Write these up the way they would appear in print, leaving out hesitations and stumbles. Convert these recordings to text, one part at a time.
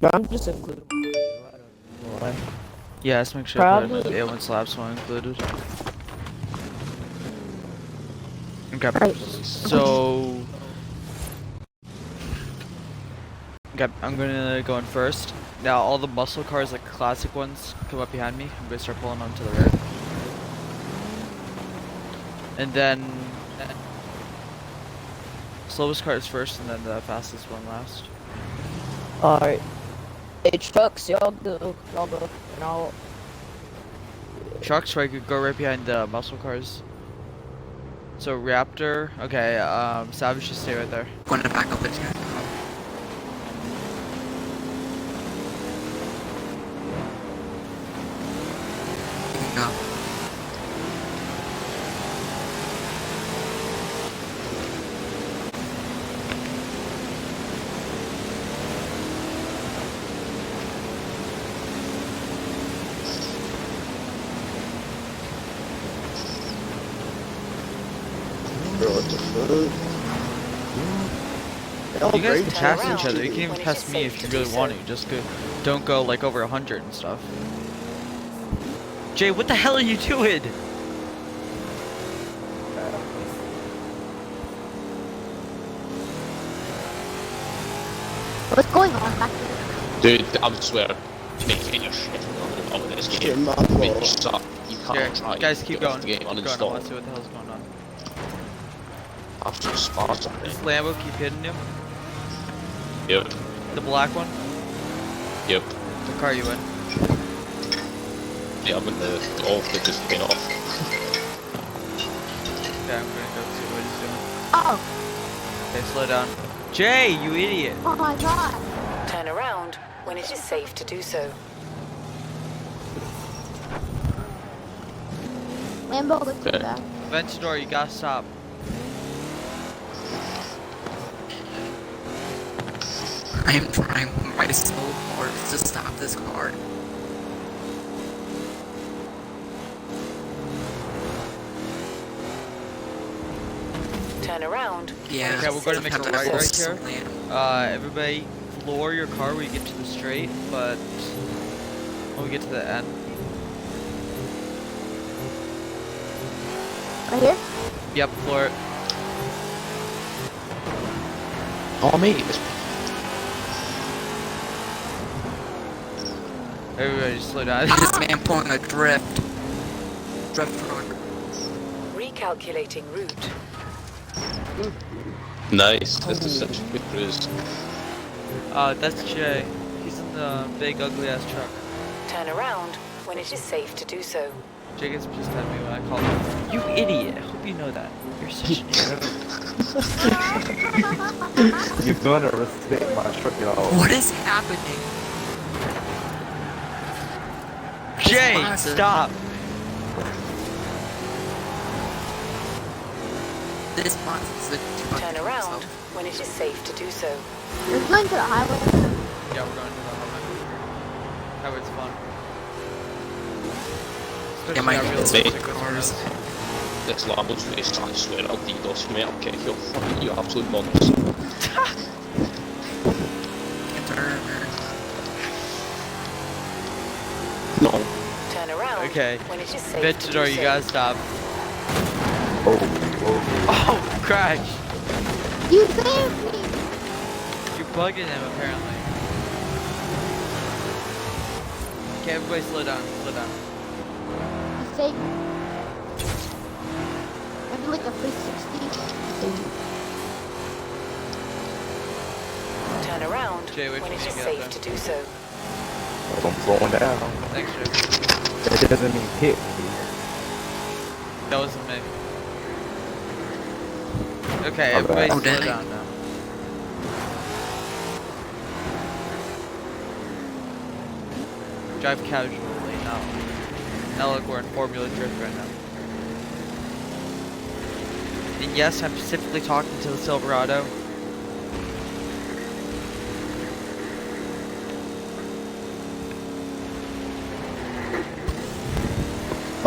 No, I'm just including. I don't know why. Yeah, let's make sure Probably. that A1 slabs were included. Okay, Right. so... Okay, I'm gonna go in first. Now, all the muscle cars, like classic ones, come up behind me. I'm gonna start pulling them to the rear. And then... slowest car is first, and then the fastest one last. Alright. Hey, trucks, y'all go. And I'll. Trucks, right, could go right behind the muscle cars. So, Raptor, okay, Savage, just stay right there. Going to back up it. Go. You guys can pass each other. You can even pass me if you really want to. Just go, don't go like over 100 and stuff. Jay, what the hell are you doing? What's going on back there? Dude, I swear, maintain your shit on this game. I mean, you suck. You can't Here, try. guys, keep get going. off the game, Keep going. I uninstall. want to see what the hell's going on. After spot something. This Lambo keep hitting you. Yep. The black one. Yep. What car are you in? Yeah, I'm in the all that just came off. Okay, I'm gonna go see what he's doing. Oh, Okay, slow down. Jay, you idiot! oh my god. Turn around when it is safe to do so. Lambo, look Okay. back. Ventador, you gotta stop. I am trying my so hard to stop this car. Turn around. Yeah. Okay, we're gonna make a Have to right force here. some land. Everybody, floor your car when you get to the straight, but when we get to the end. Right here? Yep, floor it. Oh, me. Everybody, just slow down. This man pulling a drift. Drift truck. Recalculating route. Nice. This is such a good cruise. That's Jay. He's in the big ugly ass truck. Turn around when it is safe to do so. Jay gets pissed at me when I call him. You idiot! I hope you know that. You're such an idiot. You're gonna respect my truck, y'all. What is happening? Jay, Forza. stop! This month is the Turn around when it is safe to do so. You're going to the highway. Yeah, we're going to the highway. Highway's fun. Yeah, my Especially it's how big realistic this one cars. is. This Lambo's race, I swear, I'll DDoS me, I'll kick you. Fucking you absolute monsters. No. Turn around Okay. when it is safe to do Ventador, you so. gotta stop. Oh. Oh, crash! You saved me. You're bugging him, apparently. Okay, everybody slow down, slow down. You saved me. Maybe like a 360. Turn around Jay, wait when for it me is to get safe there. to do so. I'm slowing down. Thanks, Jay. That doesn't mean hit me. That wasn't me. Okay, My everybody bad. Oh, slow did I? down now. Drive casually now. Now look, we're in Formula Drift right now. And yes, I'm specifically talking to the Silverado.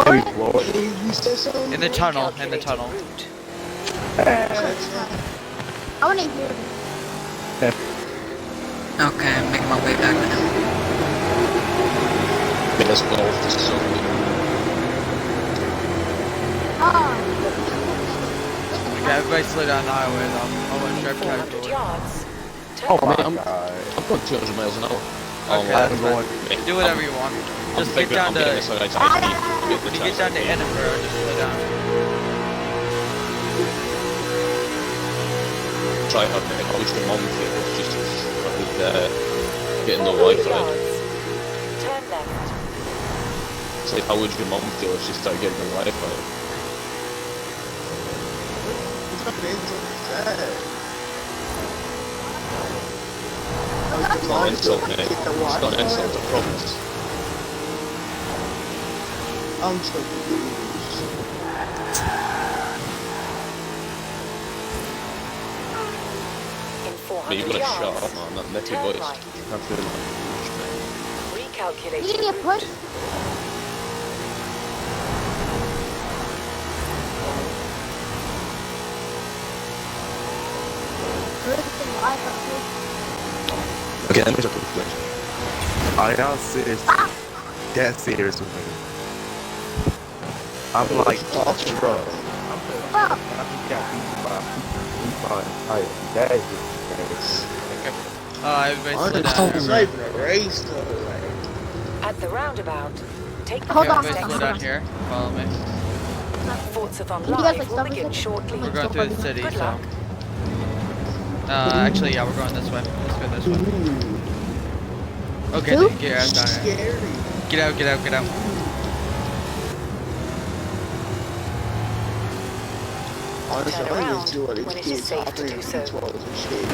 Maybe floor. In the tunnel, in the Recalculating tunnel. route. I want to hear this. Okay, make my way back now. Let's go off this zone. Okay, everybody slow down the highway though. I want to drive 400 casually. yards. Turn Oh my right. god. I'm going 200 miles an hour. Okay, I'm that's going. fine. Do whatever you want. I'm Just get down to, getting this on when you get down to Edinburgh, just slow down. Try hard to approach the mom here, just with getting the 400 Wi-Fi. yards. Turn left. It's like, how would your mom feel if she started getting the Wi-Fi? It's not an insult, mate. It's not an insult, I promise. I'm so confused. In But you 400 gotta shut yards. up, man. That Nicky Turn voice. right. Can't feel it. Recalculating You need a push? route. Okay, let me just quick question. Are y'all serious? That serious with me? I'm like, bro. Bro, That is just Everybody slow down. I'm sniping a race though, like. At the roundabout, take the Hold Okay, on, first everybody slow exit. down here. Follow me. Forza Von Can you guys, Live like, will stop a begin second? shortly. We're going through the city, Good so. luck. Actually, yeah, we're going this way. Let's go this way. Okay, Who? then get your ass down here. Scary. Get out, get out, get out. Honestly, Turn I around just do what when these it is kids safe to operating do so. controls and shit.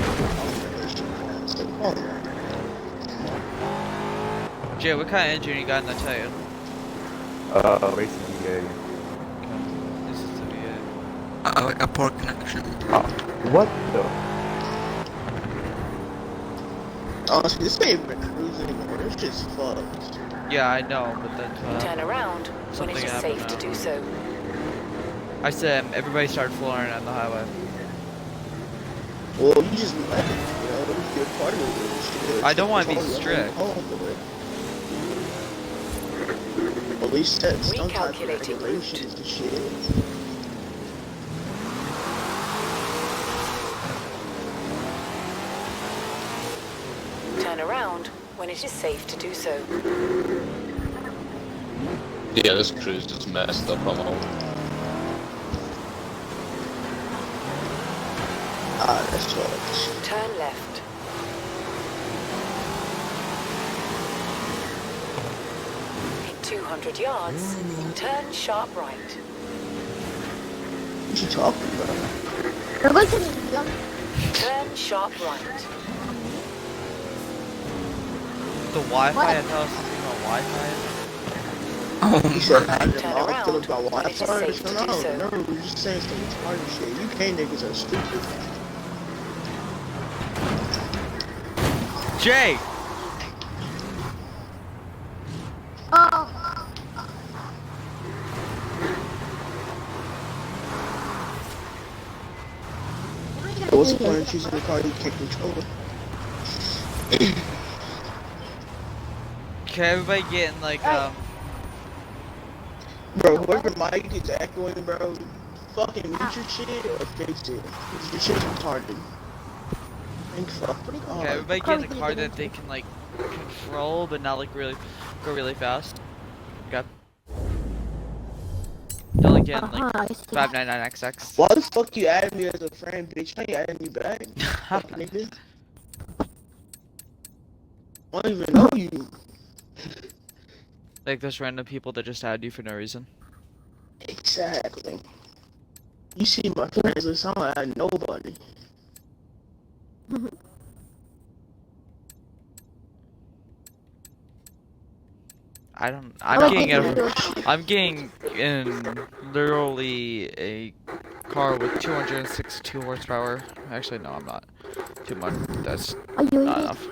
It's like, oh, Jay, what kind of engine you got in the Titan? basically, yeah. This is the V8. A poor connection. What the? honestly, this ain't even cruising anymore. It's just fucked. Yeah, I know, but then Turn around when it something is happened safe to now. do so. I said everybody started flooring on the highway. Well, you just let it, you know, you're part of it. Shit. I don't wanna be It's all your strict. own fault, but at least set some type of Recalculating regulations and shit. Turn around when it is safe to do so. Yeah, this cruise is messed up, I'm all. Ah, that's fucked. Turn left. In 200 yards, turn sharp right. What you talking about? we're going to the young. Turn sharp right. The Wi-Fi, What? I tell us something about Wi-Fi. Oh You said my. how your Turn mom around feel about when it is Wi-Fi or safe to something? do I so. don't know. We were just saying some retarded shit. UK niggas are stupid. Jay! Oh, What's the point of choosing a car you can't control? Okay, everybody getting like, Bro, whoever mic is echoing, bro, fucking mute your shit or fix it. 'Cause your shit's retarded. Thank fucking God. okay, everybody Car getting a we car can that get they can like control, but not like really go really fast. Okay. They're like getting like I see. 599XX. Why the fuck you added me as a friend, bitch? How you added me back? Fuck nigga. I don't even know you. Like those random people that just add you for no reason. Exactly. You see my friends list, I don't add nobody. I'm Oh, getting thank a, I'm getting in literally a car with 262 horsepower. Actually, no, I'm not. Too much. That's Are you not eating? enough.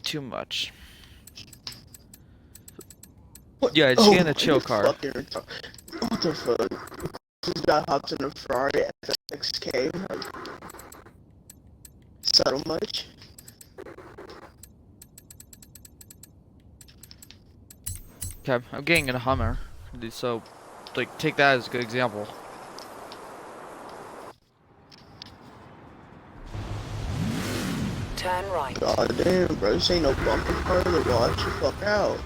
Too much. What? Yeah, just get in a my chill God, car. fucking retard. What the fuck? This guy hopped in a Ferrari FXK. Like, subtle much. Okay, I'm getting in a Hummer. So, like, take that as a good example. Turn right. God damn, bro. This ain't no bumper car to watch the fuck out.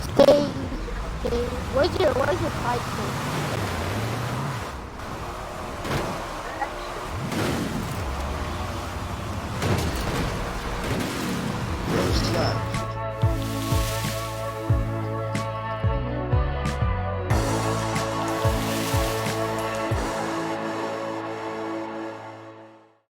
Stay. Where's your pipe?